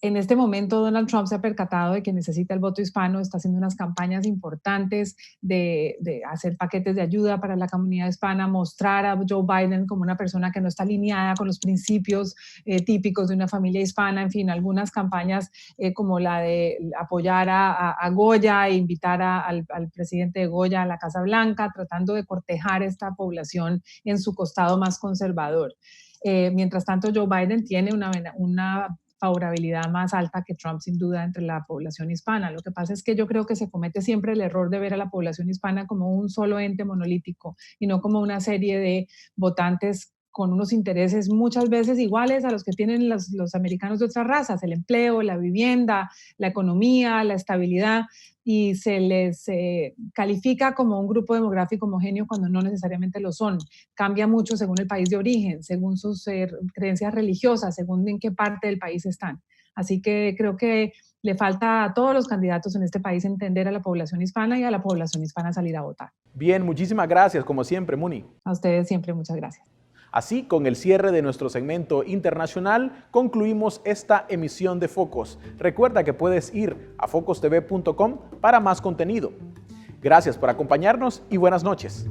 En este momento Donald Trump se ha percatado de que necesita el voto hispano, está haciendo unas campañas importantes de hacer paquetes de ayuda para la comunidad hispana, mostrar a Joe Biden como una persona que no está alineada con los principios típicos de una familia hispana, en fin, algunas campañas como la de apoyar a Goya e invitar al presidente de Goya a la Casa Blanca, tratando de cortejar a esta población en su costado más conservador. Mientras tanto, Joe Biden tiene una favorabilidad más alta que Trump, sin duda, entre la población hispana. Lo que pasa es que yo creo que se comete siempre el error de ver a la población hispana como un solo ente monolítico y no como una serie de votantes con unos intereses muchas veces iguales a los que tienen los americanos de otras razas, el empleo, la vivienda, la economía, la estabilidad, y se les califica como un grupo demográfico homogéneo cuando no necesariamente lo son. Cambia mucho según el país de origen, según sus creencias religiosas, según en qué parte del país están. Así que creo que le falta a todos los candidatos en este país entender a la población hispana y a la población hispana salir a votar. Bien, muchísimas gracias, como siempre, Muni. A ustedes siempre, muchas gracias. Así, con el cierre de nuestro segmento internacional, concluimos esta emisión de Focos. Recuerda que puedes ir a focostv.com para más contenido. Gracias por acompañarnos y buenas noches.